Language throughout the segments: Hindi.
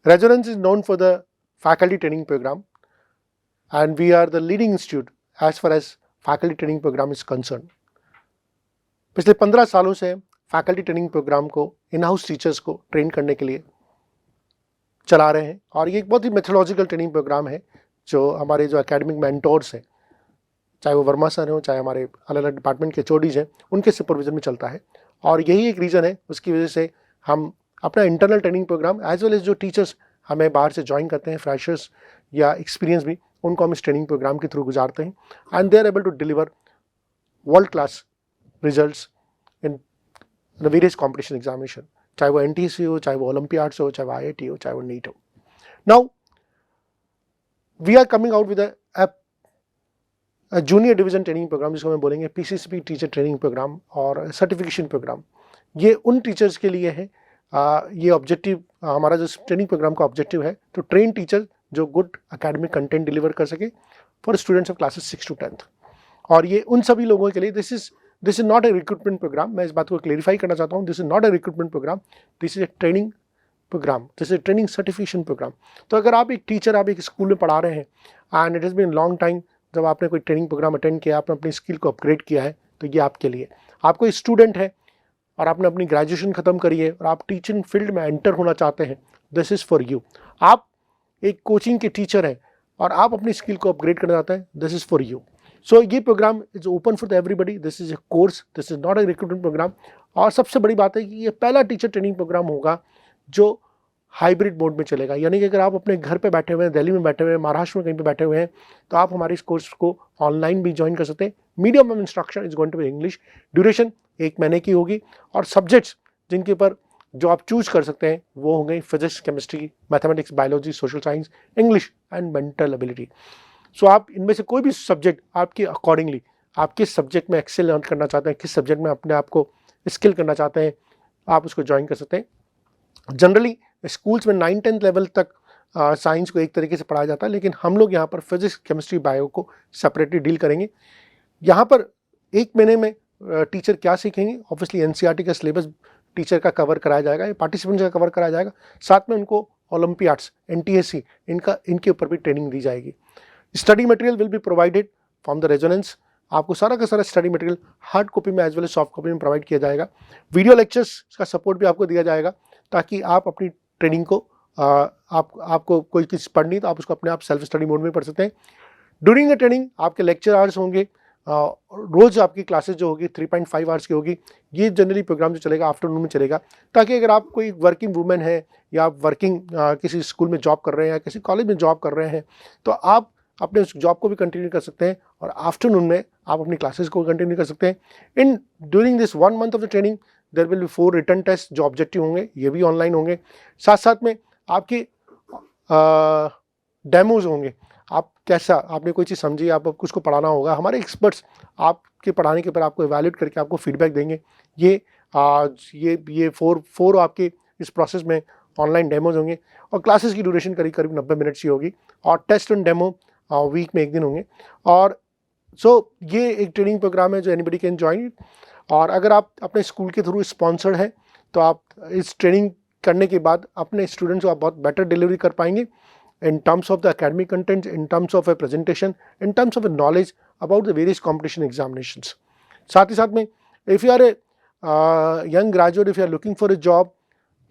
Resonance is known for the faculty training program, and we are the leading institute as far as faculty training program is concerned. पिछले 15 सालों से फैकल्टी ट्रेनिंग प्रोग्राम को इन हाउस टीचर्स को ट्रेन करने के लिए चला रहे हैं, और ये एक बहुत ही मेथोडोलॉजिकल ट्रेनिंग प्रोग्राम है जो हमारे जो एकेडमिक मेंटोर्स हैं, चाहे वो वर्मा सर हो, चाहे हमारे अलग अलग डिपार्टमेंट के एचओडीज हैं, उनके सुपरविजन में चलता है। और यही एक रीज़न है, उसकी वजह से हम अपना internal training programme as well as जो टीचर्स हमें बाहर से ज्वाइन करते हैं, फ्रेशर्स या एक्सपीरियंस भी, उनको हम इस ट्रेनिंग प्रोग्राम के थ्रू गुजारते हैं, and they are able to deliver world class results in the various competition examination, चाहे वो एनटीसी हो, चाहे वो ओलंपियाड्स हो, चाहे वो आईआईटी हो, चाहे वो नीट हो। Now we are coming out with junior division training programme, जिसको हम बोलेंगे पीसीसीपी टीचर ट्रेनिंग प्रोग्राम और सर्टिफिकेशन प्रोग्राम। ये उन टीचर्स के लिए है, ये ऑब्जेक्टिव हमारा जो ट्रेनिंग प्रोग्राम का ऑब्जेक्टिव है, तो ट्रेन टीचर जो गुड एकेडमिक कंटेंट डिलीवर कर सके for students of classes 6 to 10th। और ये उन सभी लोगों के लिए this is not a recruitment programme. मैं इस बात को क्लेरिफाई करना चाहता हूँ, this is not a recruitment programme, this is a training programme, this is training certification programme. तो अगर आप एक टीचर, आप एक स्कूल में पढ़ा रहे हैं and it has been long time जब आपने कोई ट्रेनिंग प्रोग्राम अटेंड किया, आपने अपनी स्किल को अपग्रेड किया है, तो ये आपके लिए। आप कोई स्टूडेंट है और आपने अपनी ग्रेजुएशन खत्म करी है और आप टीचिंग फील्ड में एंटर होना चाहते हैं, दिस इज़ फॉर यू। आप एक कोचिंग के टीचर हैं और आप अपनी स्किल को अपग्रेड करना चाहते हैं, this is for you. So ये programme is open for everybody, this is a course, this is not a recruitment programme. और सबसे बड़ी बात है कि ये पहला टीचर ट्रेनिंग प्रोग्राम होगा जो हाइब्रिड मोड में चलेगा, यानी कि अगर आप अपने घर पे बैठे हुए हैं, दिल्ली में बैठे हुए हैं, महाराष्ट्र में कहीं पे बैठे हुए हैं, तो आप हमारे इस कोर्स को ऑनलाइन भी ज्वाइन कर सकते हैं। Medium of instruction is going to be English, duration 1 महीने की होगी, और सब्जेक्ट्स जिनके ऊपर जो आप चूज कर सकते हैं वो होंगे physics, chemistry, mathematics, biology, social science, English and mental ability. So आप इनमें से कोई भी सब्जेक्ट आपके अकॉर्डिंगली, आप किस सब्जेक्ट में एक्सेल लर्न करना चाहते हैं, किस सब्जेक्ट में अपने आप को स्किल करना चाहते हैं, आप उसको ज्वाइन कर सकते हैं। जनरली स्कूल्स में 9-10th लेवल तक साइंस को एक तरीके से पढ़ाया जाता है, लेकिन हम लोग यहाँ पर फिजिक्स, केमिस्ट्री, बायो को सेपरेटली डील करेंगे। यहाँ पर 1 महीने में टीचर क्या सीखेंगे, ऑब्वियसली एनसीईआरटी का सिलेबस टीचर का कवर कराया जाएगा, पार्टिसिपेंट्स का कवर कराया जाएगा, साथ में उनको ओलंपियाड्स, एनटीएससी, इनके ऊपर भी ट्रेनिंग दी जाएगी। Study material will be provided from the Resonance, आपको सारा का सारा स्टडी मटेरियल हार्ड कॉपी में as well as soft copy में प्रोवाइड किया जाएगा। वीडियो लेक्चर्स का सपोर्ट भी आपको दिया जाएगा, ताकि आप अपनी ट्रेनिंग को आपको कोई चीज़ पढ़नी तो आप उसको अपने आप सेल्फ स्टडी मोड में पढ़ सकते हैं। ड्यूरिंग द ट्रेनिंग आपके लेक्चर आवर्स होंगे, रोज़ आपकी क्लासेस जो होगी 3.5 आवर्स की होगी। ये जनरली प्रोग्राम जो चलेगा आफ्टरनून में चलेगा, ताकि अगर आप कोई वर्किंग वूमेन है या आप वर्किंग किसी स्कूल में जॉब कर रहे हैं या किसी कॉलेज में जॉब कर रहे हैं, तो आप अपने उस जॉब को भी कंटिन्यू कर सकते हैं और आफ्टरनून में आप अपनी क्लासेस को कंटिन्यू कर सकते हैं। In during this 1 month of the training there will be 4 written test जो ऑब्जेक्टिव होंगे, ये भी ऑनलाइन होंगे। साथ साथ में आपकी डेमोज होंगे, आप कैसा, आपने कोई चीज़ समझी, आप कुछ को पढ़ाना होगा, हमारे एक्सपर्ट्स आपके पढ़ाने के ऊपर आपको इवैल्यूएट करके आपको फीडबैक देंगे। ये 4 आपके इस प्रोसेस में ऑनलाइन डेमोज होंगे, और क्लासेस की ड्यूरेशन करीब 90 मिनट्स की होगी, और टेस्ट एंड डेमो वीक में 1 दिन होंगे। और ये एक ट्रेनिंग प्रोग्राम है जो एनीबडी कैन जॉइन। और अगर आप अपने स्कूल के थ्रू स्पॉन्सर्ड हैं, तो आप इस ट्रेनिंग करने के बाद अपने स्टूडेंट्स को आप बहुत बेटर डिलीवरी कर पाएंगे in terms of the academic content, in terms of a presentation, in terms of a knowledge about the various competition examinations. साथ ही साथ में if you are a young graduate, if you are looking for a job,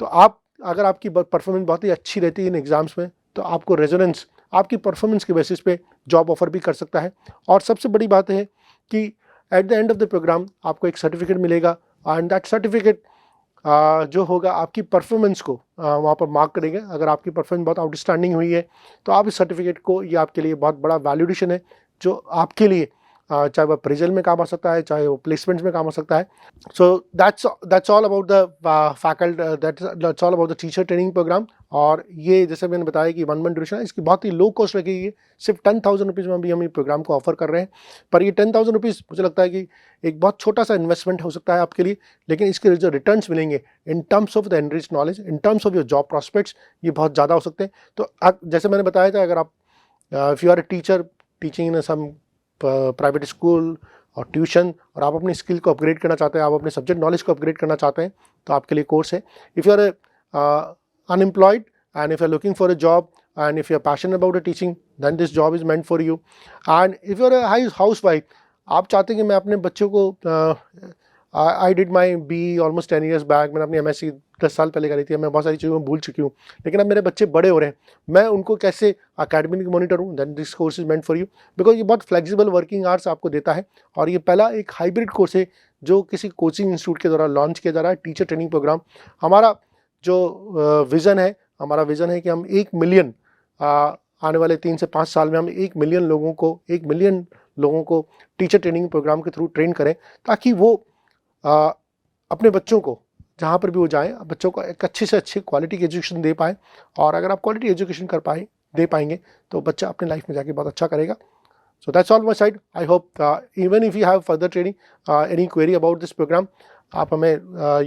तो आप अगर आपकी परफॉर्मेंस बहुत ही अच्छी रहती है इन एग्जाम्स में, तो आपको रेजोनेंस आपकी परफॉर्मेंस के बेसिस पे जॉब ऑफर भी कर सकता है। और सबसे बड़ी बात है कि at the end of the programme आपको एक सर्टिफिकेट मिलेगा, एंड दैट सर्टिफिकेट जो होगा आपकी परफॉर्मेंस को वहाँ पर मार्क करेंगे। अगर आपकी परफॉर्मेंस बहुत आउटस्टैंडिंग हुई है, तो आप इस सर्टिफिकेट को, ये आपके लिए बहुत बड़ा वैल्यूडेशन है, जो आपके लिए चाहे वो अप्रेजल में काम आ सकता है, चाहे वो प्लेसमेंट्स में काम आ सकता है। So that's all about the faculty, that's all about the teacher training programme. और ये जैसे मैंने बताया कि 1 month ड्यूरेशन है, इसकी बहुत ही लो कॉस्ट लगेगी, सिर्फ 10,000 रुपीज़ में भी हम ये प्रोग्राम को ऑफर कर रहे हैं। पर ये 10,000 रुपीज़ मुझे लगता है कि एक बहुत छोटा सा इन्वेस्टमेंट हो सकता है आपके लिए, लेकिन इसके जो रिटर्न्स मिलेंगे in terms of the enrich knowledge, in terms of your job prospects, ये बहुत ज़्यादा हो सकते हैं। तो जैसे मैंने बताया था, अगर आप if you are a teacher teaching in some private school और ट्यूशन, और आप अपनी स्किल को अपग्रेड करना चाहते हैं, आप अपने सब्जेक्ट नॉलेज को अपग्रेड करना चाहते हैं, तो आपके लिए कोर्स है। If you are unemployed and if you're looking for a job and if you're passionate about the teaching, then this job is meant for you. And if you're a housewife, आप चाहते हैं कि मैं अपने बच्चों को I did my be almost 10 years back, मैंने अपनी MSc 10 साल पहले करी थी, मैं बहुत सारी चीज़ों में भूल चुकी हूँ, लेकिन अब मेरे बच्चे बड़े हो रहे हैं, मैं उनको कैसे अकेडमिक मॉनिटर हूँ, then this course is meant for you, because ये बहुत फ्लेक्सिबल वर्किंग आवर्स आपको देता है। और ये पहला एक हाइब्रिड कोर्स है जो किसी कोचिंग इंस्टीट्यूट के द्वारा लॉन्च किया जा रहा है, टीचर ट्रेनिंग प्रोग्राम। हमारा जो विज़न है, हमारा विज़न है कि हम 1 मिलियन आने वाले 3 से 5 साल में हम 1 मिलियन लोगों को टीचर ट्रेनिंग प्रोग्राम के थ्रू ट्रेन करें, ताकि वो अपने बच्चों को जहाँ पर भी वो जाएँ, बच्चों को एक अच्छी से अच्छी क्वालिटी की एजुकेशन दे पाएँ। और अगर आप क्वालिटी एजुकेशन दे पाएंगे तो बच्चा अपने लाइफ में जाके बहुत अच्छा करेगा। So that's all my side. I hope even if you have further training, any query about this program, आप हमें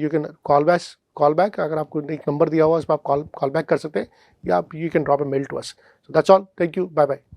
you can call back, अगर आपको एक नंबर दिया हुआ है उस पर आप कॉल बैक कर सकते हैं, या आप you can drop a mail to us. So that's all. Thank you. Bye bye.